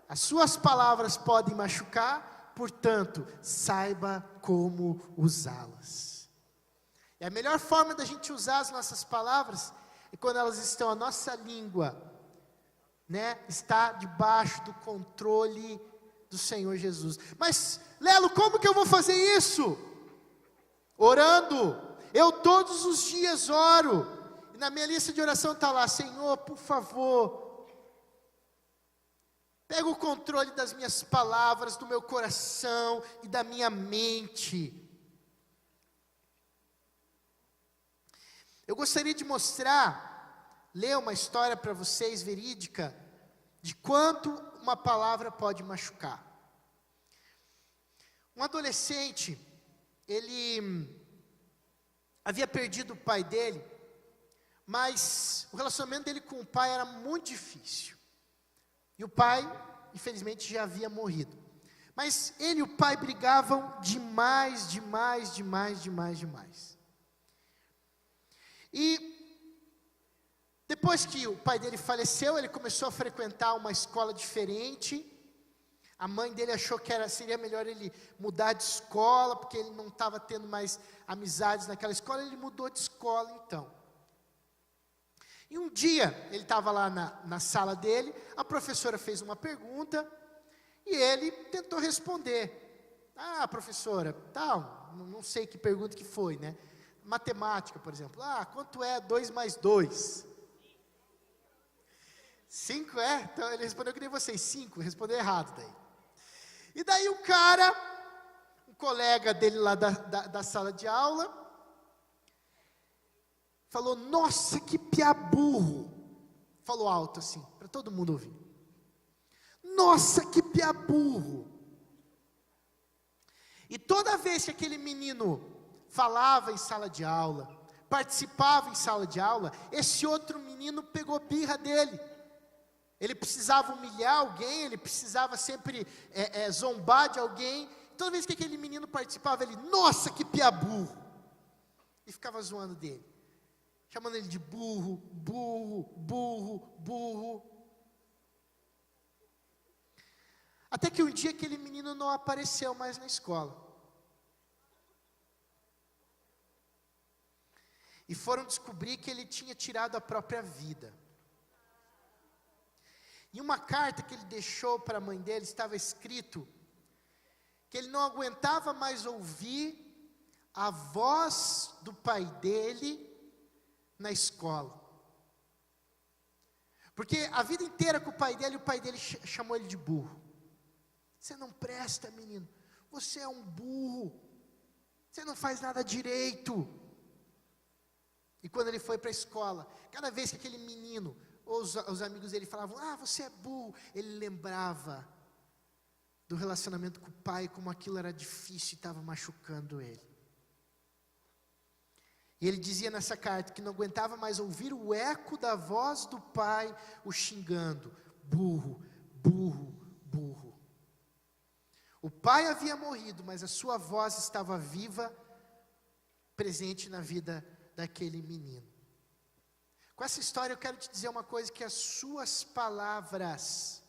Speaker 2: as suas palavras podem machucar, portanto, saiba como usá-las. E a melhor forma da gente usar as nossas palavras é quando elas estão, a nossa língua, né, está debaixo do controle do Senhor Jesus. Mas, Lelo, como que eu vou fazer isso? Orando. Eu todos os dias oro. E na minha lista de oração está lá: Senhor, por favor, pega o controle das minhas palavras, do meu coração e da minha mente. Eu gostaria de ler uma história para vocês, verídica, de quanto uma palavra pode machucar. Um adolescente, ele havia perdido o pai dele, mas o relacionamento dele com o pai era muito difícil. E o pai, infelizmente, já havia morrido. Mas ele e o pai brigavam demais. E depois que o pai dele faleceu, ele começou a frequentar uma escola diferente. A mãe dele achou que seria melhor ele mudar de escola, porque ele não estava tendo mais amizades naquela escola. Ele mudou de escola então. E um dia, ele estava lá na sala dele, a professora fez uma pergunta, e ele tentou responder. Ah, professora, tal, não sei que pergunta que foi, né? Matemática, por exemplo. Ah, quanto é 2 mais 2? 5 é? Então ele respondeu que nem vocês, 5, respondeu errado daí. E daí o cara, um colega dele lá da sala de aula, falou: nossa, que piá burro. Falou alto assim, para todo mundo ouvir. Nossa, que piá burro. E toda vez que aquele menino falava em sala de aula, participava em sala de aula, esse outro menino pegou birra dele. Ele precisava humilhar alguém, ele precisava sempre zombar de alguém. Toda vez que aquele menino participava, ele: nossa, que piá burro. E ficava zoando dele, chamando ele de burro, burro, burro, burro. Até que um dia aquele menino não apareceu mais na escola. E foram descobrir que ele tinha tirado a própria vida. Em uma carta que ele deixou para a mãe dele, estava escrito que ele não aguentava mais ouvir a voz do pai dele na escola. Porque a vida inteira com o pai dele chamou ele de burro. Você não presta, menino. Você é um burro. Você não faz nada direito. E quando ele foi para a escola, cada vez que aquele menino, ou os amigos dele falavam: ah, você é burro, ele lembrava do relacionamento com o pai, como aquilo era difícil e estava machucando ele. E ele dizia nessa carta que não aguentava mais ouvir o eco da voz do pai o xingando: burro, burro, burro. O pai havia morrido, mas a sua voz estava viva, presente na vida daquele menino. Com essa história eu quero te dizer uma coisa: que as suas palavras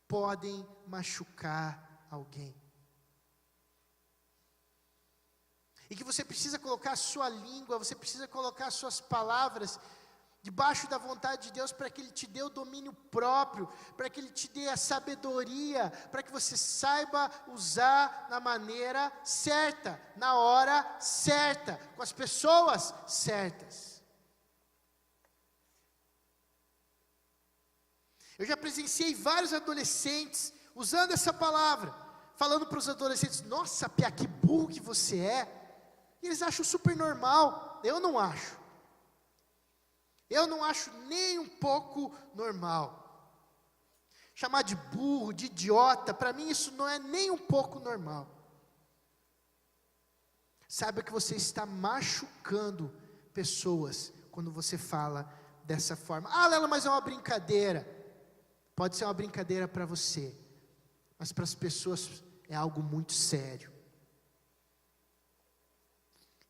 Speaker 2: podem machucar alguém. E que você precisa colocar a sua língua, você precisa colocar as suas palavras debaixo da vontade de Deus, para que Ele te dê o domínio próprio, para que Ele te dê a sabedoria, para que você saiba usar na maneira certa, na hora certa, com as pessoas certas. Eu já presenciei vários adolescentes usando essa palavra, falando para os adolescentes: nossa, Pia, que burro que você é. E eles acham super normal. Eu não acho. Eu não acho nem um pouco normal. Chamar de burro, de idiota, para mim isso não é nem um pouco normal. Saiba que você está machucando pessoas quando você fala dessa forma. Ah, Lela, mas é uma brincadeira. Pode ser uma brincadeira para você, mas para as pessoas é algo muito sério.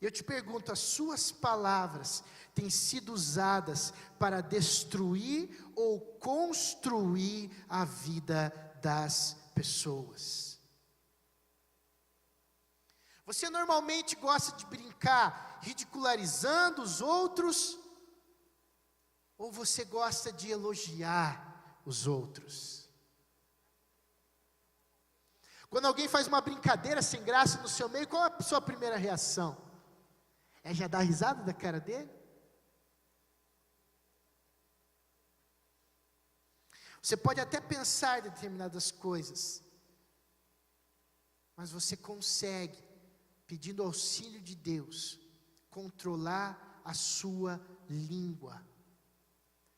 Speaker 2: Eu te pergunto: as suas palavras têm sido usadas para destruir ou construir a vida das pessoas? Você normalmente gosta de brincar ridicularizando os outros? Ou você gosta de elogiar os outros? Quando alguém faz uma brincadeira sem graça no seu meio, qual é a sua primeira reação? É já dar risada da cara dele? Você pode até pensar em determinadas coisas, mas você consegue, pedindo auxílio de Deus, controlar a sua língua.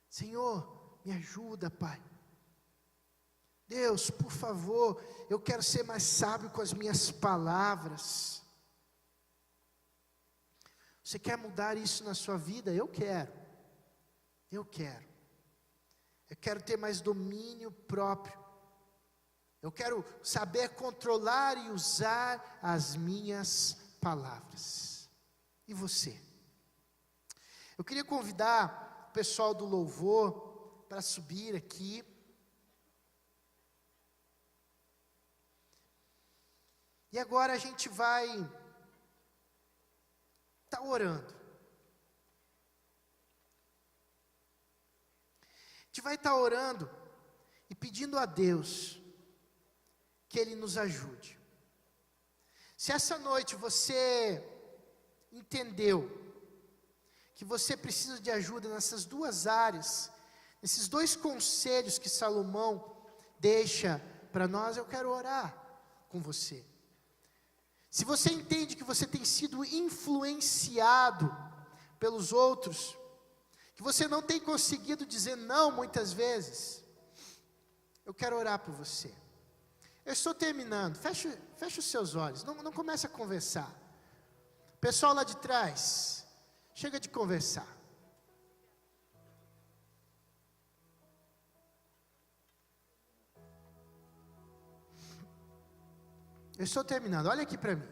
Speaker 2: Senhor, me ajuda, Pai. Deus, por favor, eu quero ser mais sábio com as minhas palavras. Você quer mudar isso na sua vida? Eu quero. Eu quero ter mais domínio próprio. Eu quero saber controlar e usar as minhas palavras. E você? Eu queria convidar o pessoal do louvor para subir aqui. E agora a gente vai estar orando. A gente vai estar orando e pedindo a Deus que Ele nos ajude. Se essa noite você entendeu que você precisa de ajuda nessas duas áreas, nesses dois conselhos que Salomão deixa para nós, eu quero orar com você. Se você entende que você tem sido influenciado pelos outros, que você não tem conseguido dizer não muitas vezes, eu quero orar por você. Eu estou terminando, feche os seus olhos, não comece a conversar. Pessoal lá de trás, chega de conversar. Eu estou terminando, olha aqui para mim.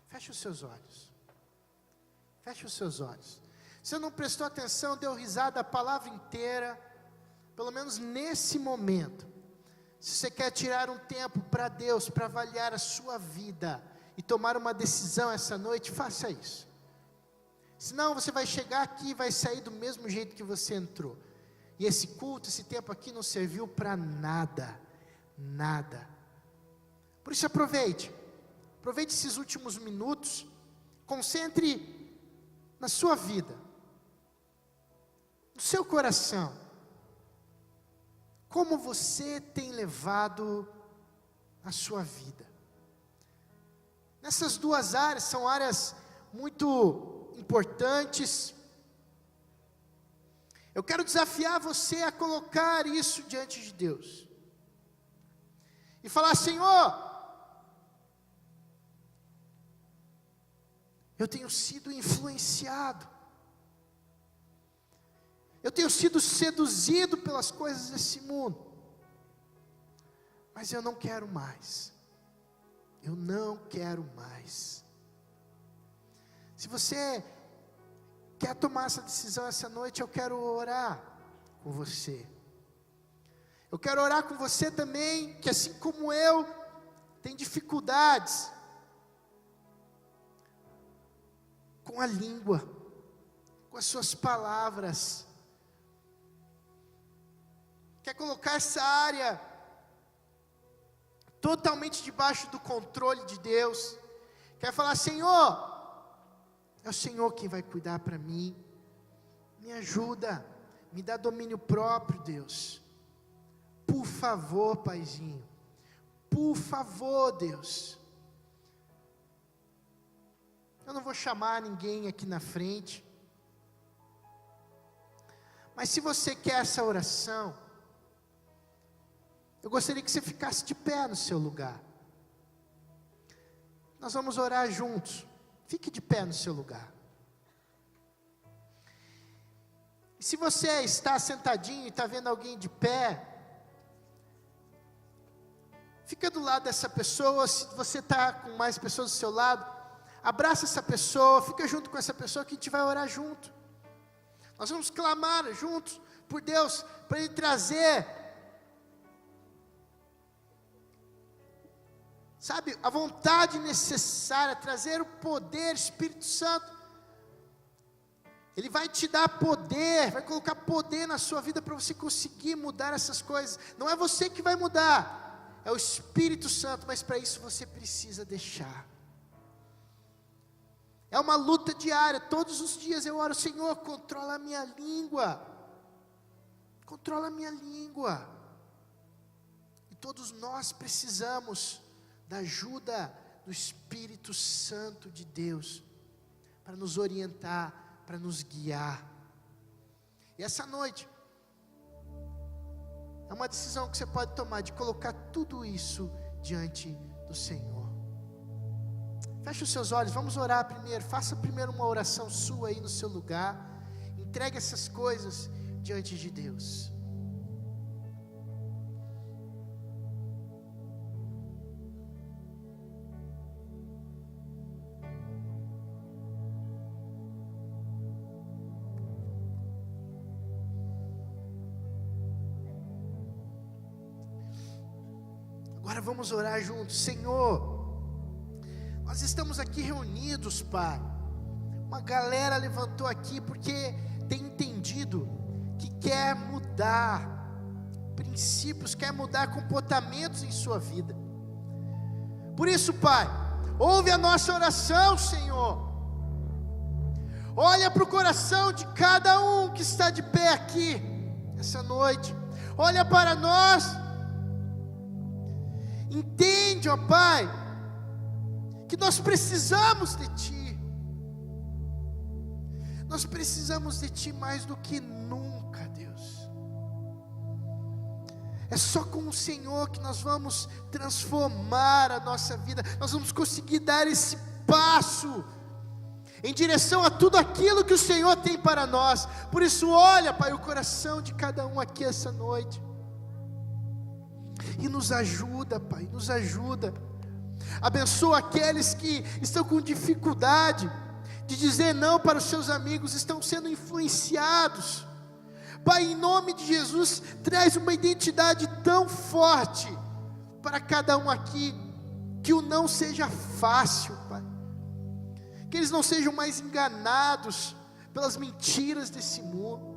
Speaker 2: Feche os seus olhos. Feche os seus olhos. Você não prestou atenção, deu risada a palavra inteira, pelo menos nesse momento. Se você quer tirar um tempo para Deus, para avaliar a sua vida e tomar uma decisão essa noite, faça isso. Senão você vai chegar aqui e vai sair do mesmo jeito que você entrou. E esse culto, esse tempo aqui não serviu para nada, nada. Por isso aproveite esses últimos minutos, concentre na sua vida, no seu coração, como você tem levado a sua vida. Nessas duas áreas, são áreas muito importantes. Eu quero desafiar você a colocar isso diante de Deus. E falar: Senhor, eu tenho sido influenciado. Eu tenho sido seduzido pelas coisas desse mundo. Mas eu não quero mais. Eu não quero mais. Se você quer tomar essa decisão essa noite, eu quero orar com você. Eu quero orar com você também, que assim como eu, tem dificuldades com a língua, com as suas palavras. Quer colocar essa área totalmente debaixo do controle de Deus. Quer falar: Senhor, é o Senhor quem vai cuidar para mim. Me ajuda, me dá domínio próprio, Deus. Por favor, Paizinho. Por favor, Deus. Eu não vou chamar ninguém aqui na frente. Mas se você quer essa oração, eu gostaria que você ficasse de pé no seu lugar. Nós vamos orar juntos. Fique de pé no seu lugar. E se você está sentadinho e está vendo alguém de pé, fica do lado dessa pessoa. Se você está com mais pessoas do seu lado, abraça essa pessoa, fica junto com essa pessoa que a gente vai orar junto. Nós vamos clamar juntos por Deus, para Ele trazer sabe, a vontade necessária, trazer o poder, Espírito Santo. Ele vai te dar poder, vai colocar poder na sua vida para você conseguir mudar essas coisas. Não é você que vai mudar, é o Espírito Santo, mas para isso você precisa deixar. É uma luta diária, todos os dias eu oro: Senhor, controla a minha língua, controla a minha língua. E todos nós precisamos da ajuda do Espírito Santo de Deus, para nos orientar, para nos guiar. E essa noite, é uma decisão que você pode tomar, de colocar tudo isso diante do Senhor. Feche os seus olhos, vamos orar primeiro. Faça primeiro uma oração sua aí no seu lugar. Entregue essas coisas diante de Deus. Agora vamos orar juntos. Senhor, nós estamos aqui reunidos, Pai. Uma galera levantou aqui porque tem entendido que quer mudar princípios, quer mudar comportamentos em sua vida. Por isso, Pai, ouve a nossa oração, Senhor. Olha para o coração de cada um que está de pé aqui essa noite. Olha para nós. Entende, ó Pai, que nós precisamos de Ti. Nós precisamos de Ti mais do que nunca, Deus. É só com o Senhor que nós vamos transformar a nossa vida. Nós vamos conseguir dar esse passo em direção a tudo aquilo que o Senhor tem para nós. Por isso, olha, Pai, o coração de cada um aqui essa noite. E nos ajuda, Pai, nos ajuda. Abençoa aqueles que estão com dificuldade de dizer não para os seus amigos, estão sendo influenciados. Pai, em nome de Jesus, traz uma identidade tão forte para cada um aqui, que o não seja fácil, Pai. Que eles não sejam mais enganados pelas mentiras desse mundo.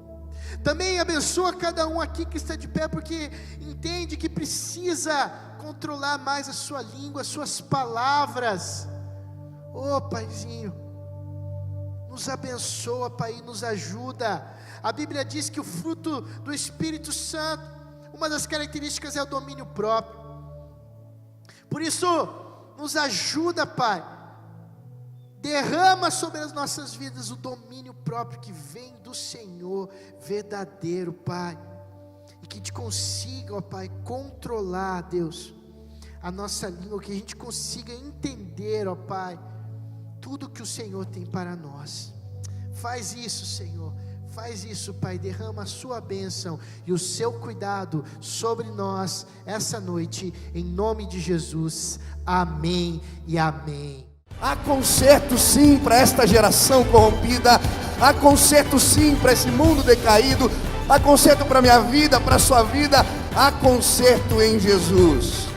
Speaker 2: Também abençoa cada um aqui que está de pé, porque entende que precisa controlar mais a sua língua, as suas palavras. Oh, Paizinho, nos abençoa, Pai, nos ajuda. A Bíblia diz que o fruto do Espírito Santo, uma das características é o domínio próprio. Por isso, nos ajuda, Pai. Derrama sobre as nossas vidas o domínio próprio que vem do Senhor verdadeiro, Pai. E que a gente consiga, ó Pai, controlar, Deus, a nossa língua, que a gente consiga entender, ó Pai, tudo que o Senhor tem para nós. Faz isso, Senhor. Faz isso, Pai. Derrama a sua bênção e o seu cuidado sobre nós essa noite, em nome de Jesus. Amém e amém.
Speaker 1: Há conserto sim para esta geração corrompida. Há conserto sim para esse mundo decaído. Há conserto para a minha vida, para a sua vida. Há conserto em Jesus.